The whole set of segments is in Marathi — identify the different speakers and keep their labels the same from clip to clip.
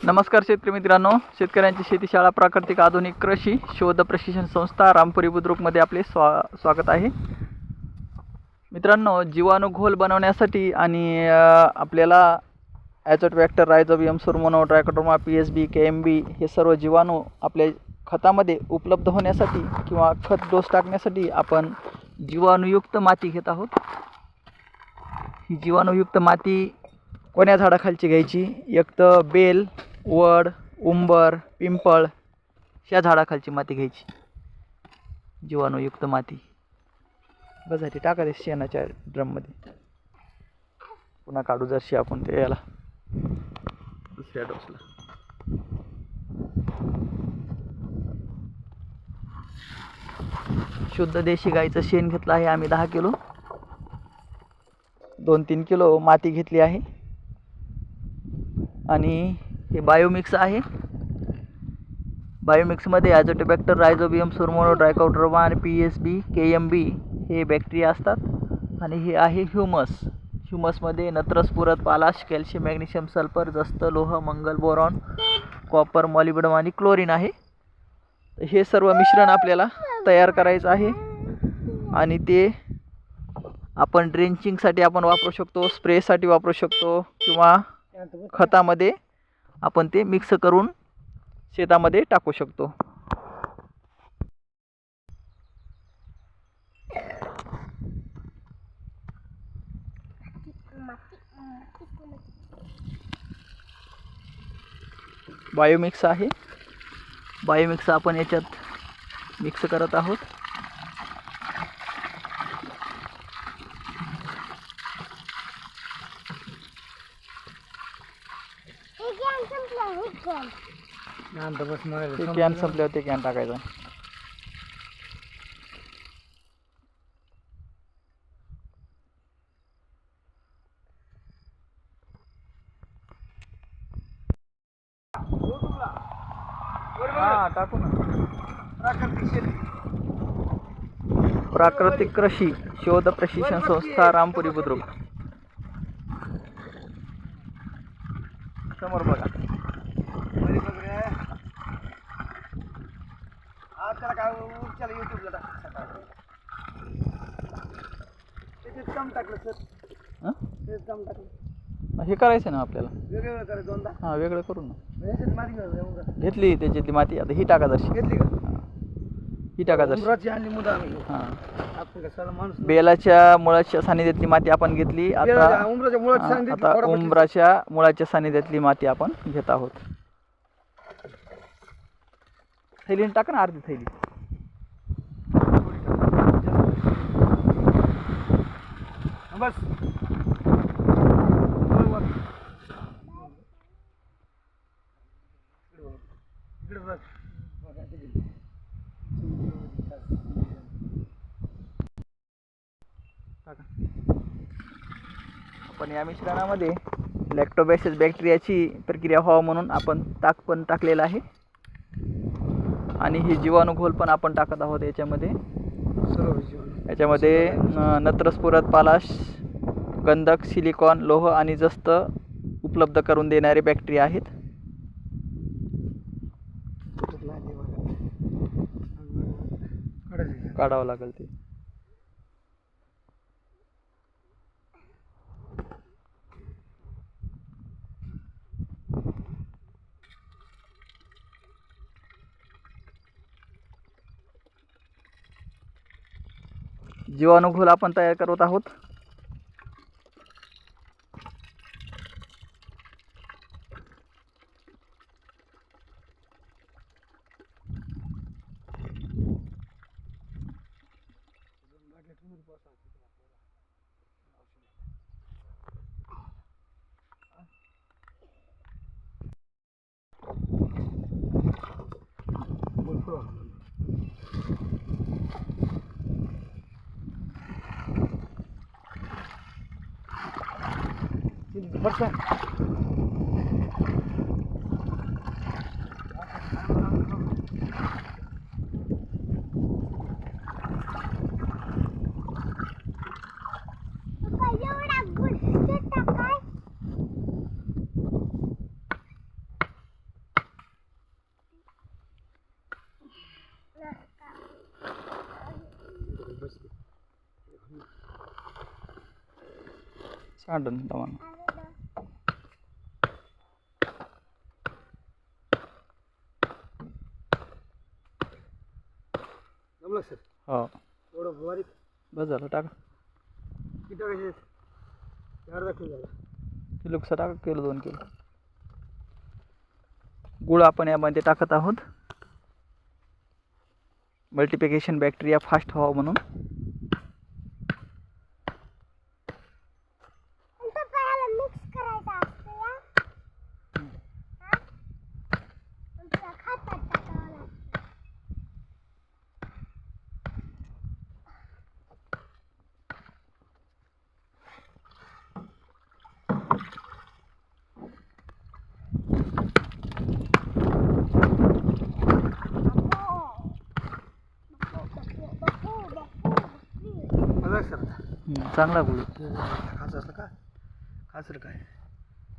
Speaker 1: नमस्कार शेतकरी मित्रांनो, शेतकऱ्यांची शेती शाळा प्राकृतिक आधुनिक कृषी शोध प्रशिक्षण संस्था रामपुरी बुद्रुकमध्ये आपले स्वागत आहे. मित्रांनो, जीवाणू घोल बनवण्यासाठी आणि आपल्याला ॲझोटबॅक्टर, रायझोबियम, सुरमोनो, ट्रायकोडर्मा, PSB, KMB हे सर्व जीवाणू आपल्या खतामध्ये उपलब्ध होण्यासाठी किंवा खत डोस टाकण्यासाठी आपण जीवाणूयुक्त माती घेत आहोत. ही जीवाणूयुक्त माती कोण्या झाडाखालची घ्यायची? एक तर बेल, वड, उंबर, पिंपळ ह्या झाडाखालची माती घ्यायची. जीवाणूयुक्त माती बजारी टाका ते शेणाच्या ड्रममध्ये. पुन्हा काढू जरशी आपण ते याला दुसऱ्या डोसला. शुद्ध देशी गाईचं शेण घेतलं आहे आम्ही 10 किलो. 2-3 किलो माती घेतली आहे आणि हे बायोमिक्स आहे. बायोमिक्समध्ये ॲझोटबॅक्टर, रायझोबियम, सुरमोनो, ट्रायकोडर्मा आणि PSB, KMB हे बॅक्टेरिया असतात. आणि हे आहे ह्युमसमध्ये नत्र, स्फुरद, पालाश, कॅल्शियम, मॅग्नेशियम, सल्फर, जस्त, लोह, मंगल, बोरॉन, कॉपर, मॉलिब्डेनम आणि क्लोरीन आहे. हे सर्व मिश्रण आपल्याला तयार करायचं आहे आणि ते आपण ड्रेंचिंगसाठी आपण वापरू शकतो, स्प्रेसाठी वापरू शकतो किंवा खतामध्ये आपण ते मिक्स करून शेतामध्ये टाकू शकतो. बायोमिक्स आहे. बायोमिक्स आपण याच्यात मिक्स करत आहोत. ते कॅन संपल्यावर ते कॅन टाकायचा. टाकू ना. प्राकृतिक कृषी शोध प्रशिक्षण संस्था रामपुरी बुद्रुक. समोर बघा. हे करायचं ना आपल्याला. हां, वेगळं करू ना. घेतली त्याच्यातली माती. आता ही टाका जरशी. ही टाका जरशी. हां, बेलाच्या मुळाच्या सानिध्यातली माती आपण घेतली. आता उंबराच्या मुळाच्या सानिध्यातली माती आपण घेत आहोत. थैलीने टाका ना, अर्धी थैली. बस. आपण या मिश्रणामध्ये लॅक्टोबॅसिलस बॅक्टेरियाची प्रक्रिया व्हावं म्हणून आपण ताक पण टाकलेलं आहे आणि ही जीवाणू घोल पण आपण टाकत आहोत याच्यामध्ये. नत्र, स्फुरद, पालाश, गंधक, सिलिकॉन, लोह आणि जस्त उपलब्ध करून देणारे बॅक्टेरिया आहेत. काढावं लागेल ते. जीवाणू घोल आपण तयार करत आहोत. सांडून दमान
Speaker 2: जमलं सर
Speaker 1: हो
Speaker 2: थोडं बारीक
Speaker 1: बस झालं टाका
Speaker 2: किती टाकायचे अर्धा किलो झाला
Speaker 1: किलो कसं टाका किलो 2 किलो गुळ आपण यामध्ये टाकत आहोत मल्टिप्लिकेशन बॅक्टेरिया फास्ट व्हावं म्हणून चांगला गुळ
Speaker 2: खास असलं का खास रे काय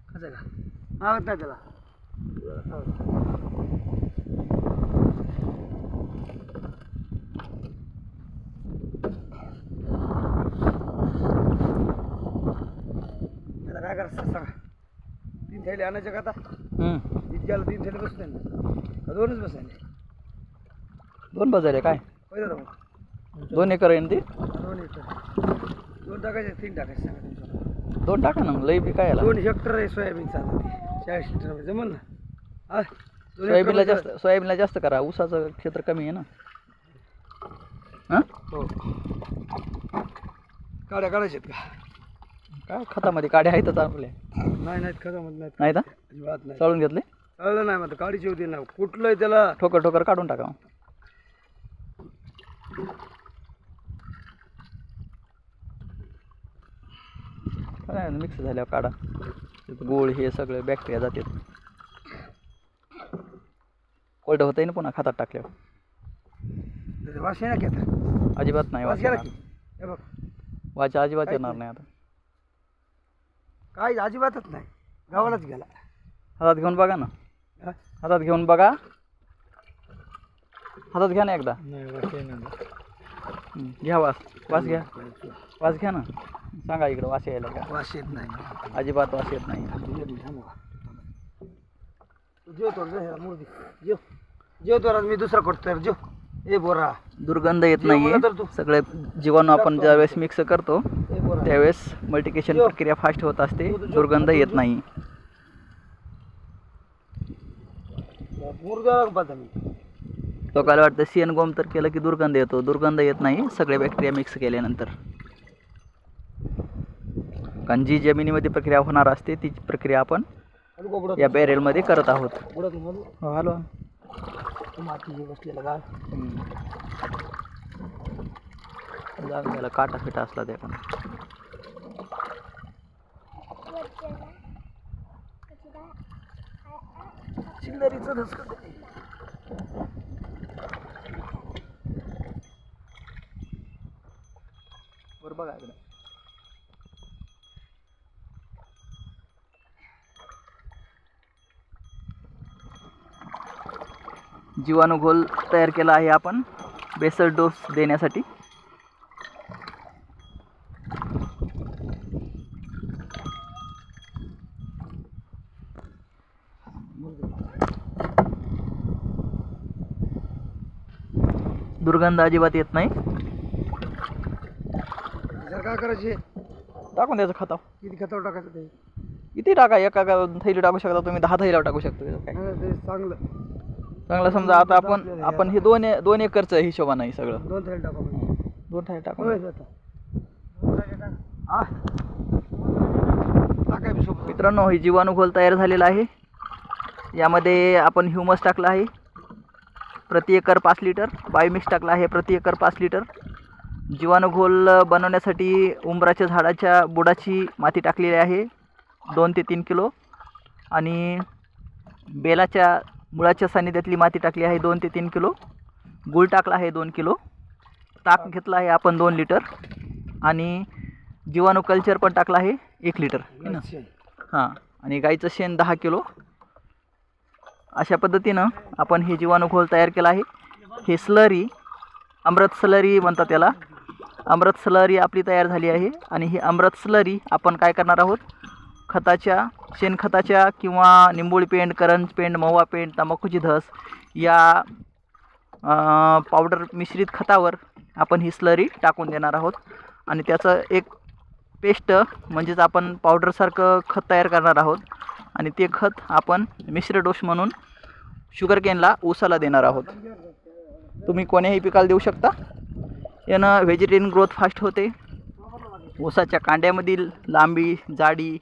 Speaker 2: खास आहे का आवत नाही त्याला त्याला काय करायचं सांगा 3 थैले आणायचे का आता इतक्याला 3 थैले बसले ना 2च बसायले
Speaker 1: 2 बाजार आहे काय
Speaker 2: पहिलं मग
Speaker 1: 2 एकर आहे ना ते
Speaker 2: 2 एकर 2 टाकायचे 3 टाकायचे सांगा तुमचं
Speaker 1: 2 टाका ना लई बी काय याला
Speaker 2: 2 हेक्टर आहे सोयाबीन चालते 40 लिटर जमल ना हा
Speaker 1: सोयाबीनला जास्त करा ऊसाचं क्षेत्र कमी आहे ना हां
Speaker 2: हो काड्या काढायच्यात का
Speaker 1: काय खतामध्ये काड्या आहेतच आपल्या
Speaker 2: नाही खतामध्ये नाहीत
Speaker 1: नाही ना
Speaker 2: अजिबात नाही
Speaker 1: चाळून घेतले
Speaker 2: चाललं नाही मग काढीची होती ना कुठलंय त्याला
Speaker 1: ठोकर काढून टाका काय मिक्स झाल्यावर काढा गोळ हे सगळे बॅक्टेरिया जातात कोल्ड होतंय ना पुन्हा खातात टाकल्यावर
Speaker 2: वास येणार की आता
Speaker 1: अजिबात नाही
Speaker 2: वास
Speaker 1: वास
Speaker 2: गेला
Speaker 1: येणार.
Speaker 2: की हे बघ
Speaker 1: वाचा अजिबात
Speaker 2: काहीच
Speaker 1: येणार नाही आता
Speaker 2: काय अजिबातच नाही गावालाच गेला
Speaker 1: हातात घेऊन बघा ना
Speaker 2: हा?
Speaker 1: हातात घेऊन बघा हातात घ्या ना एकदा
Speaker 2: नाही वास येणार
Speaker 1: घ्या वास घ्या ना सांगा इकडं वास यायला का
Speaker 2: वास येत नाही
Speaker 1: अजिबात वास येत नाही
Speaker 2: जेव थोडं मूर्ती जेव तो मी दुसरा करतो तर जेव ए बोरा
Speaker 1: दुर्गंध येत
Speaker 2: जेव
Speaker 1: नाही
Speaker 2: मला तर तू.
Speaker 1: सगळे जीवाणू आपण ज्यावेळेस मिक्स करतो
Speaker 2: ए बोरा
Speaker 1: त्यावेळेस मल्टिप्लिकेशन
Speaker 2: जेव.
Speaker 1: प्रक्रिया फास्ट होत असते दुर्गंध येत नाही
Speaker 2: मुर्गा पाहता मी
Speaker 1: लोकांना वाटतं शेण गोम तर केलं की दुर्गंध येतो दुर्गंध येत नाही सगळे बॅक्टेरिया मिक्स केल्यानंतर कारण जी जमिनीमध्ये प्रक्रिया होणार असते ती प्रक्रिया आपण या बॅरेलमध्ये करत आहोत हो हॅलो
Speaker 2: माती बसलेला गाळ
Speaker 1: त्याला काटा फिटा असला त्या पण
Speaker 2: चिल्लरीचं धसकं
Speaker 1: वर बघा इकडे जीवाणू घोल तयार केला आहे आपण बेसल डोस देण्यासाठी दुर्गंध अजिबात येत नाही
Speaker 2: जर काय करायचे
Speaker 1: टाकून द्यायचं खताव
Speaker 2: किती खतावर टाकायचं ते
Speaker 1: किती टाका एका थैली टाकू शकता तुम्ही 10 थैलीवर टाकू शकतो काय
Speaker 2: नाही, ते चांगलं
Speaker 1: चांगलं समजा आता आपण हे 2 एकरचं हिशोबा नाही सगळं
Speaker 2: 2 थैली टाका म्हणजे
Speaker 1: 2 थैली टाकू
Speaker 2: होय आता हा टाकाय बी सोबत
Speaker 1: मित्रांनो ही जीवाणू घोल तयार झालेला आहे यामध्ये आपण ह्युमस टाकलं आहे प्रति एकर 5 लिटर बायोमिक्स टाकला आहे प्रति एकर 5 लिटर जीवाणू घोल बनवण्यासाठी उंबराच्या झाडाच्या बुडाची माती टाकलेली आहे 2 ते 3 किलो आणि बेलाच्या मुळाच्या सानिध्यातली माती टाकली आहे 2 ते 3 किलो गूळ टाकला आहे 2 किलो ताक घेतला आहे आपण 2 लिटर आणि जीवाणू कल्चर पण टाकला आहे 1 लिटर हां आणि गाईचं शेण 10 किलो अशा पद्धतीनं आपण हे जीवाणू घोल तयार केला आहे हे स्लरी अमृत स्लरी म्हणतात त्याला अमृत स्लरी आपली तयार झाली आहे आणि ही अमृत स्लरी आपण काय करणार आहोत, खताच्या, शेणखताच्या किंवा निंबोळी पेंड, करंज पेंड, महुआ पेंड, तंबाखूची धस या पावडर मिश्रित खतावर आपण ही स्लरी टाकून देणार आहोत आणि त्याचं एक पेस्ट म्हणजेच आपण पावडरसारखं खत तयार करणार आहोत आणि ते खत आपण मिश्र डोस म्हणून शुगरकेनला ऊसाला देणार आहोत. तुम्ही कोण्याही पिकाला देऊ शकता. यानं व्हेजिटेरियन ग्रोथ फास्ट होते, ऊसाच्या कांड्यामधील लांबी, जाडी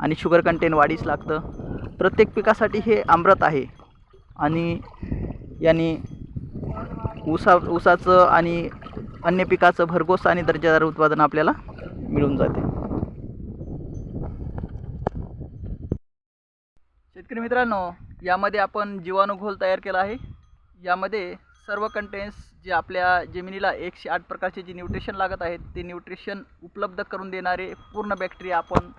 Speaker 1: आणि शुगर कंटेंट वाढीस लागतं. प्रत्येक पिकासाठी हे अमृत आहे आणि याने ऊसाचं आणि अन्य पिकाचं भरघोस आणि दर्जेदार उत्पादन आपल्याला मिळून जाते. शेतकरी मित्रांनो, यामध्ये आपण जीवाणूघोल तयार केला आहे. यामध्ये सर्व कंटेंट्स जे आपल्या जमिनीला 108 प्रकारचे जे न्यूट्रिशन लागत आहेत ते न्यूट्रिशन उपलब्ध करून देणारे पूर्ण बॅक्टेरिया आपण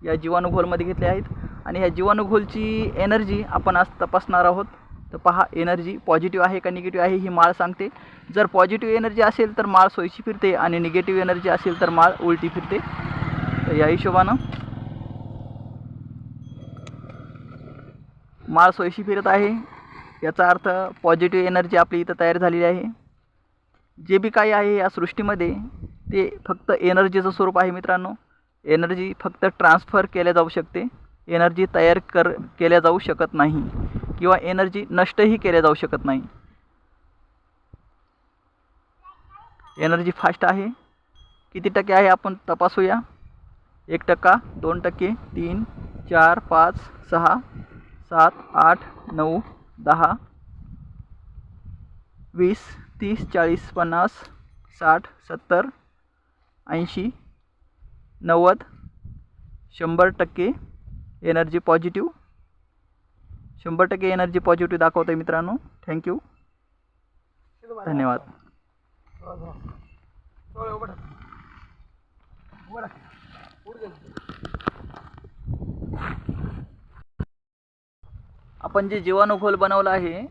Speaker 1: या जीवाणूघोलमध्ये घेतले आहेत आणि ह्या जीवाणूघोलची एनर्जी आपण आज तपासणार आहोत. तर पहा, एनर्जी पॉझिटिव्ह आहे का निगेटिव्ह आहे ही माळ सांगते. जर पॉझिटिव्ह एनर्जी असेल तर माळ सोयीची फिरते आणि निगेटिव्ह एनर्जी असेल तर माळ उलटी फिरते. तर या हिशोबानं माळ सोयीशी फिरत आहे, याचा अर्थ पॉझिटिव्ह एनर्जी आपली इथं तयार झालेली आहे. जे बी काही आहे या सृष्टीमध्ये ते फक्त एनर्जीचं स्वरूप आहे मित्रांनो. एनर्जी फक्त ट्रान्सफर केल्या जाऊ शकते, एनर्जी तयार केल्या जाऊ शकत नाही किंवा एनर्जी नष्टही केल्या जाऊ शकत नाही. एनर्जी फास्ट आहे. किती टक्के आहे आपण तपासूया. 1%, 2%, 3, 4, 5, 6, 7, 8, 9, 10, 20, 30, 40, 50, 60, 70, 80, 90, 100% एनर्जी पॉझिटिव्ह. 100% एनर्जी पॉझिटिव्ह दाखवत आहे मित्रांनो. थँक्यू, धन्यवाद. आपण जे जीवाणूघोल बनवला आहे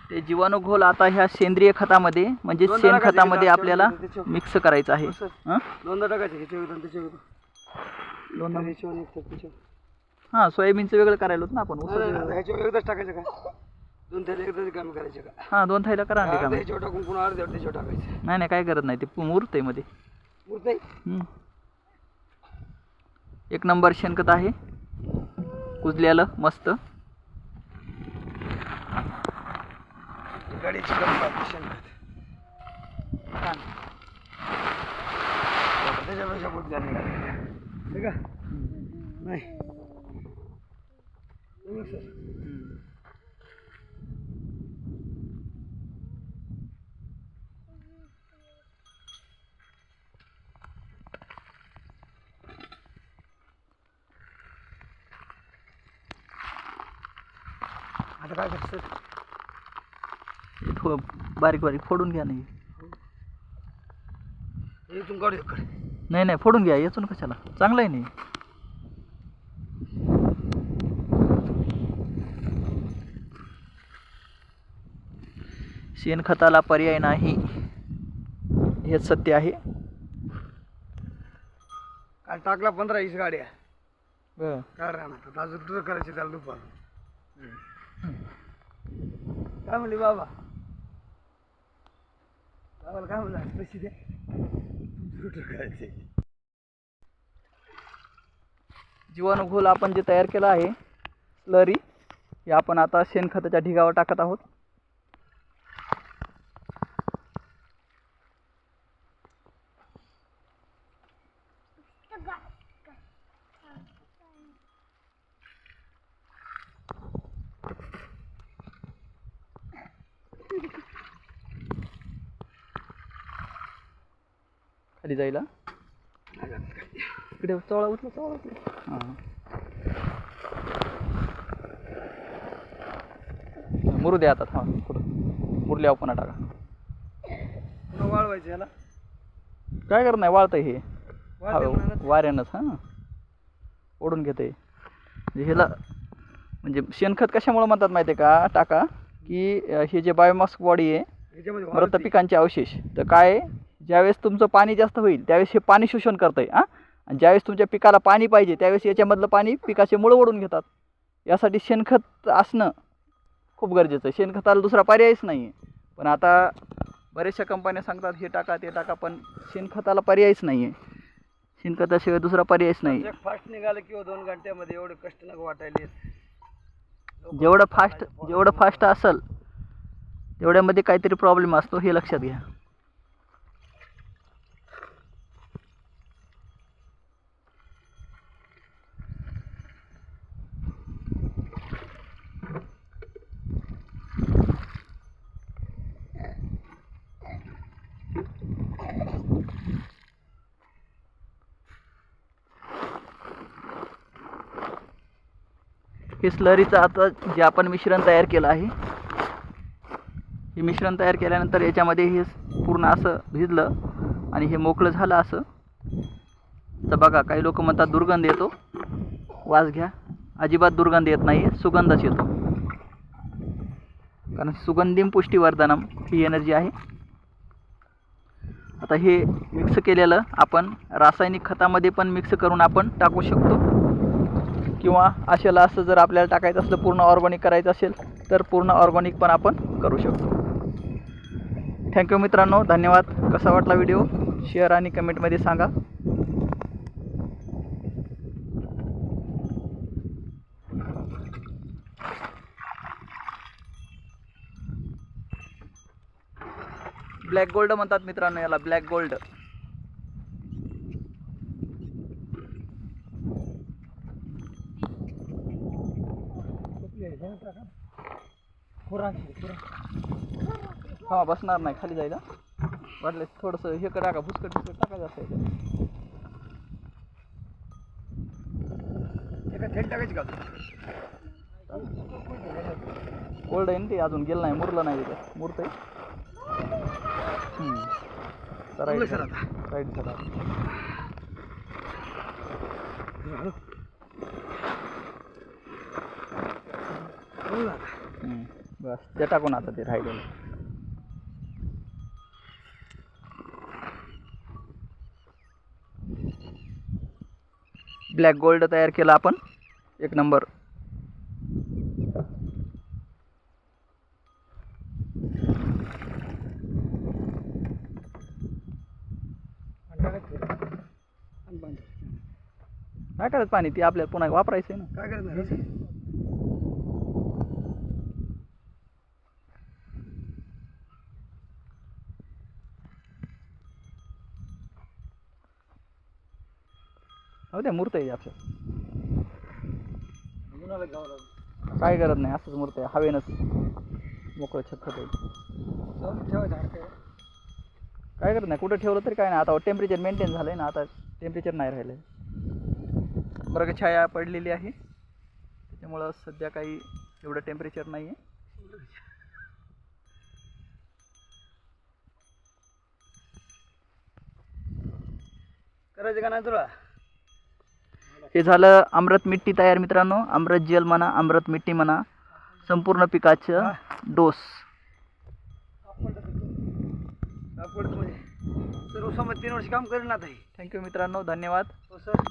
Speaker 1: ते जीवाणूघोल आता ह्या सेंद्रिय खतामध्ये म्हणजे शेणखतामध्ये आपल्याला मिक्स करायचं आहे.
Speaker 2: दोनदा टाकायचे
Speaker 1: हां, सोयाबीनचं वेगळं करायला होतं ना आपण.
Speaker 2: एकदाच टाकायचं का? 2 थैले एकदाच काम करायचे का?
Speaker 1: हां, 2 थैल्या करा ना.
Speaker 2: त्याच्यावर टाकून पुन्हा अर्ध्या त्याच्यावर टाकायचं.
Speaker 1: नाही काय करत नाही, ते मुरतंय मध्ये.
Speaker 2: मुरतंय.
Speaker 1: एक नंबर शेणखत आहे, कुजल्यालं मस्त.
Speaker 2: गाडीची गंमत शेणखत. त्याच्यापेक्षा कुठे झाली ठीक आहे नाही. आता काय करायचं?
Speaker 1: बारीक बारीक फोडून घ्या. नाही
Speaker 2: इथून काढू इकडे.
Speaker 1: नाही फोडून घ्या, याचून कशाला, चांगलं आहे. नाही शेणखताला पर्याय नाही हेच सत्य आहे.
Speaker 2: काल टाकला 15-20 गाड्या. काय राहणार अजून तुझं करायचं त्याला दुपार. काय म्हणली बाबा? बाबाला काय म्हणलं? पैसे द्या, करायचे.
Speaker 1: जीवाणूघोल आपण जे तयार केला आहे स्लरी, हे आपण आता शेणखताच्या ढिगावर टाकत आहोत. खाली जायला इकडे चवळा उचला. हां, मुरू द्या आता. थांबा, पुढं मुरल्यावर पुन्हा टाका.
Speaker 2: पुन्हा वाळवायचं याला.
Speaker 1: काय करत नाही, वाळतं हे वाऱ्यानंच. हां, ओढून घेते. ह्याला म्हणजे शेणखत कशामुळे म्हणतात माहिती आहे का टाका, की हे जे बायोमास बॉडी आहे मृत पिकांचे अवशेष, तर काय ज्यावेळेस तुमचं पाणी जास्त होईल त्यावेळेस हे पाणी शोषण करतं आहे आणि ज्यावेळेस तुमच्या पिकाला पाणी पाहिजे त्यावेळेस याच्यामधलं पाणी पिकाचे मुळं ओढून घेतात. यासाठी शेणखत असणं खूप गरजेचं आहे. शेणखताला दुसरा पर्यायच नाही आहे. पण आता बऱ्याचशा कंपन्या सांगतात हे टाका ते टाका, पण शेणखताला पर्यायच नाही आहे. शेणखताशिवाय दुसरा पर्यायच नाही.
Speaker 2: फास्ट निघालं किंवा 2 घंट्यामध्ये एवढे कष्ट नको वाटायले.
Speaker 1: जेवढं फास्ट असेल तेवढ्यामध्ये काहीतरी प्रॉब्लेम असतो, हे लक्षात घ्या. हे स्लरीचं आता जे आपण मिश्रण तयार केलं आहे, हे मिश्रण तयार केल्यानंतर याच्यामध्ये हे पूर्ण असं भिजलं आणि हे मोकळं झालं असं. तर बघा काही लोक म्हणतात दुर्गंध येतो. वास घ्या, अजिबात दुर्गंध येत नाही, सुगंधच येतो. कारण सुगंधिम पुष्टीवर्धनम ही एनर्जी आहे. आता हे मिक्स केलेलं आपण रासायनिक खतामध्ये पण मिक्स करून आपण टाकू शकतो, किंवा अशाला असं जर आपल्याला टाकायचं असलं पूर्ण ऑर्गॅनिक करायचं असेल तर पूर्ण ऑर्गॅनिक पण आपण करू शकतो. थँक्यू मित्रांनो, धन्यवाद. कसा वाटला व्हिडिओ शेअर आणि कमेंटमध्ये सांगा. ब्लॅक गोल्ड म्हणतात मित्रांनो याला, ब्लॅक गोल्ड. हा बसणार नाही, खाली जायला वाटलं थोडंसं हे टाका, भुसकट टाकायचं असायचं.
Speaker 2: थेट टाकायची का?
Speaker 1: कोल्ड आहे ना ते, अजून गेलं नाही, मुरलं नाही तिथं. मुरतंय राईट सर. बस ते टाकून आता ते राहिलेलं. ब्लॅक गोल्ड तयार केला आपण, एक नंबर. काय करत पाणी ते आपल्याला पुन्हा वापरायचं आहे ना.
Speaker 2: काय करत
Speaker 1: हो द्या, मूर्त आहे आपलं, काय करत नाही, असंच मूर्त आहे, हवेनच मोकळं छक्क आहे. काय करत नाही, कुठं ठेवलं तरी काय नाही. आता टेम्परेचर मेंटेन झालं आहे ना, आता टेम्परेचर नाही राहिलं आहे. मृगछाया पडलेली आहे त्याच्यामुळं सध्या काही एवढं टेम्परेचर नाही आहे.
Speaker 2: करायचं का नाही तुला?
Speaker 1: हे झालं अमृत मिट्टी तयार मित्रांनो. अमृत जल म्हणा, अमृत मिट्टी म्हणा, संपूर्ण पिकाचं डोस.
Speaker 2: सर्व समज 3 वर्ष काम करेल ना.
Speaker 1: थँक्यू मित्रांनो, धन्यवाद.
Speaker 2: हो सर.